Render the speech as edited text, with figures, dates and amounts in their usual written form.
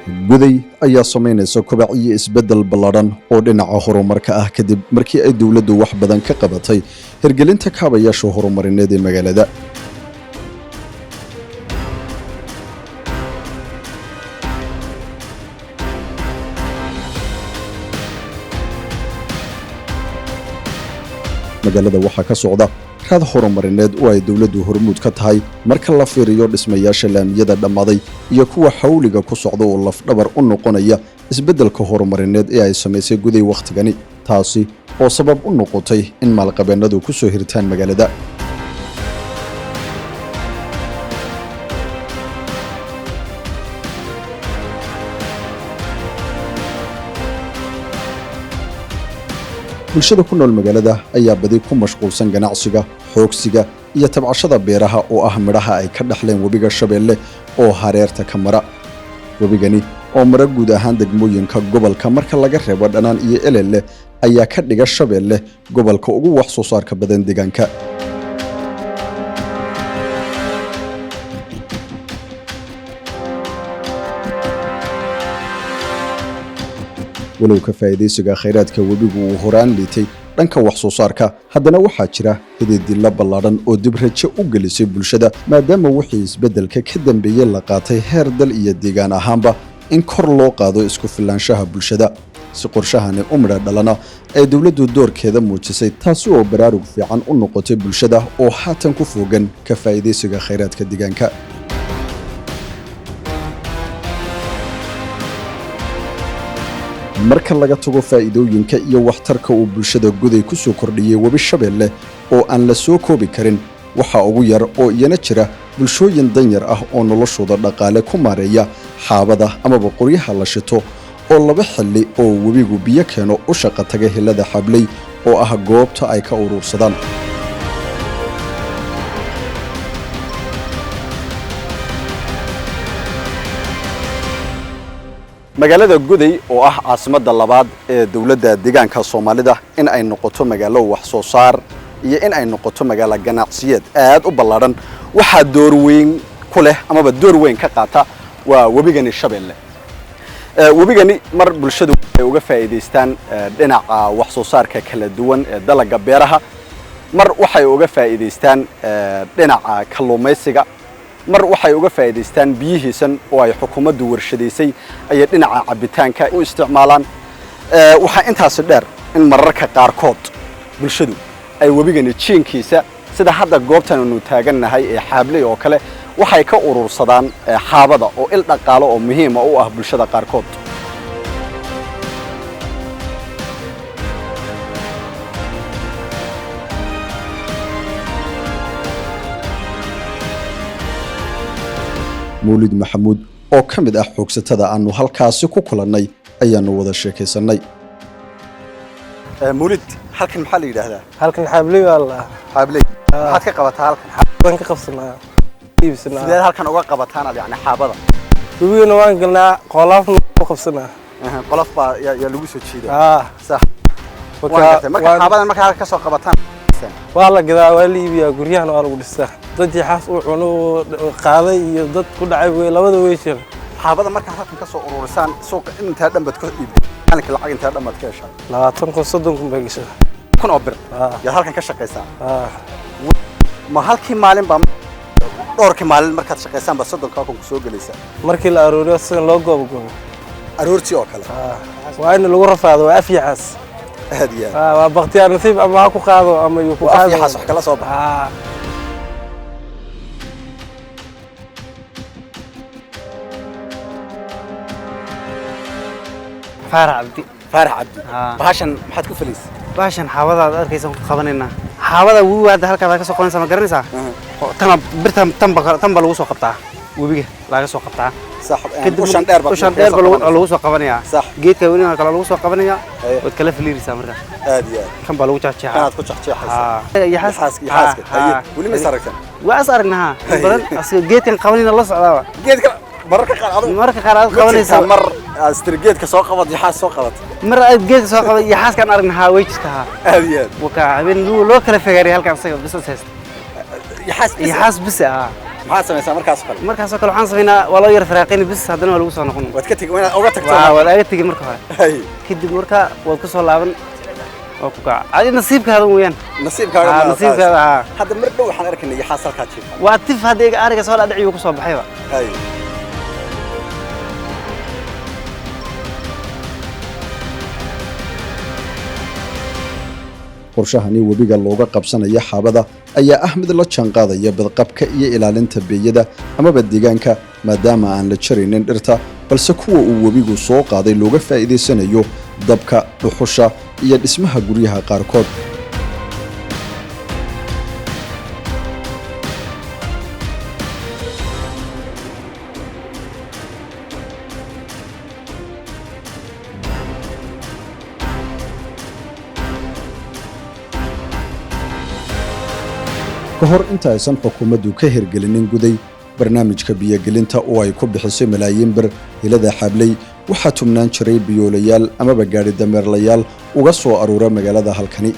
guday ayaa sameynaysa kobac iyo isbedel ballaadhan oo dhinaca horumarka ah kadib markii ay dawladdu wax badan ka qabatay hirgelinta kaabayaasha horumarineed ee magaalada. magaalada waxaa ka socda raad horumarineed oo ay dawladdu hormuud ka tahay marka la fiiriyo dhismayaasha laamiyada dhammaaday iyo kuwa xawliga ku socda oo lafdhabar u noqonaya isbeddelka horumarineed ee ay samaysay guday wakhtigani, taasi oo sabab u noqotay in maalqabeennadu ku soo hirtaan magaalada. bulshada ku nool magaalada ayaa badi ku mashquulsan ganacsiga, xoogsiga iyo tabcashada beeraha oo ah midhaha ay ka dhaxleen webiga Shabeelle oo hareerta ka mara. webigani oo mara guud ahaan degmooyinka gobolka marka laga reebo Dhanaan iyo Elele ayaa ka dhiga Shabeelle gobolka ugu wax soo saarka badan deegaanka. walow ka faa'iidaysiga khayraadka webigu uu horaan liitay dhanka wax soo saarka, haddana waxaa jira hididilo ballaadhan oo dib rajo u gelisay bulshada maadaama wixii isbeddelka ka dambeeyey la qaatay heer dal iyo deegaan ahaanba in kor loo qaado isku filaanshaha bulshada. si qorshahani u midha dhalana ay dawladdu doorkeeda muujisay, taasi oo baraarug fiican u noqotay bulshada oo haatan ku fogan ka faa'iidaysiga khayraadka deegaanka. marka laga tago faa'iidooyinka iyo waxtarka uu bulshada guday ku soo kordhiyay webi Shabeelle oo aan la soo koobi karin, waxa ugu yar oo iyana jira bulshooyin danyar ah oo noloshooda dhaqaale ku maareeya xaabada amaba qoryaha la shito oo laba xilli oo webigu biyo keeno u shaqo taga helada Xabley oo ah goobta ay ka urursadaan. magaalada guday oo ah caasimadda labaad ee dawladda deegaanka Soomaalida in ay noqoto magaalo wax soo saar iyo in ay noqoto magaalo ganacsiyeed aad u ballaadhan waxa door weyn ku leh amaba door weyn ka qaata waa webigani Shabeelle. webigani mar bulshadu ay uga faa'iideystaan dhinaca wax soo saarka kala duwan ee dalagga beeraha, mar waxay uga faa'iideystaan dhinaca kalluumaysiga, mar waxay uga faa'iideystaan biyihiisan oo ay xukuumaddu warshadaysay ay dhinaca cabitaanka u isticmaalaan. waxa intaas dheer in mararka qaarkood bulshadu ay webigani jiinkiisa sida hadda goobtan aanu taagannahay ee Xabley oo kale waxay ka urursadaan xaabada oo il dhaqaale oo muhiim u ah bulshada qaarkood. مولد محمود oo ka mid ah xoogsatada aanu halkaasi ku kulannay ayaanu wada sheekaysanay. مولد halkan maxaa la yiraahdaa? halkan Xabley wallah. Xabley waxaad ka qabataa halkan? waan ka qabsanaa. iibsanaa. sidee halkan uga qabataan yani xaabada? webiga waan galnaa qolofna ku qabsanaa. qolof baa yaa lagu soo jiidaa. sax. marka xaabada marka halka ka soo qabataan waa la gadaa waa la iibiyaa guryahan waa lagu dhistaa. dad jaxaas uu cuno qaaday iyo dad ku dhacay way labada way shir. xaabada marka halkan ka soo ururisaan suuqa inta dhanbad ku iibin halka lacag inta dhanbad ka heshaa 20 kun bagisha kun oo bir yaa halkan ka shaqeysaa. ma halkii maalin baa dhowrkii maalin markaad shaqeysaan ba 30 kun ku soo galaysaa markii la arooriyo sidoo loo goobo aroortii oo kale waa in lagu rafaado waa afyaxas هادية. وبختيار نصيب أما هاكو قاضو أما يكو قاضو. وأفيا حاسو حكا لا صوب. فارح عبدي. فارح عبدي. باشن محد كفليس. باشن حافظة أركيسهم خبرنا. حافظة وواحد هالك هذا كسوق نسمع قرنسا. تنا برتهم تنبل وسوق قطع. وبيجي لا كسوق قطع. صح. وشان دير وشان دير بالوسوق قبنيا. صح. جيت كوني هالك الوسوق قبنيا. وتكلف لي رسامة. هادية. كم بالو تحشي. كانت كتحشي حس. يحس. يحس. أيه. ولي ما صارك؟ وأصارناها. بدل أصل جيت قبنيا الله صعبة. جيت مرة قاعد. مرة قاعد قبنيا. مر استرجيت كسوق قبض يحس سوق قبض. مرة جيت سوق قبض يحس كان أرنها ويجتها. هادية. وكعبين لو كلا فجري هالك صيغ بس أساس. يحس بس محاسن يسمى مركز كله markaasoo kale waxaan sameynaa waa loo yar faraaqin bis haddana waa lagu soo noqon واتكتك وين أوقات تكتب waa laga tagi marka hore هاي kadib marka waad ku soo laaban oo ku kaca adi nasiibkaada weeyaan نصيب كارم nasiibkaada هذا مرة وحنا أركن اللي حصل كاتشيف waa tif hadii ariga soo dhacay ku soo baxayba هاي qorshahani webiga looga qabsanaya xaabada ayaa Ahmed la jaanqaadaya badqabka iyo ilaalinta beeyada amaba deegaanka maadaama aan la jarinin dhirta balse kuwa uu webigu soo qaaday looga faa'iideysanayo dabka dhuxusha iyo dhismaha guryaha qaarkood kahor inta aysan xukuumaddu ka hirgelinin guday barnaamijka biyo-gelinta oo ay ku bixisay malaayiin bir hilada xabley waxaa tumnaan jiray biyoolayaal amaba gaari dameerlayaal uga soo aruura magaalada halkani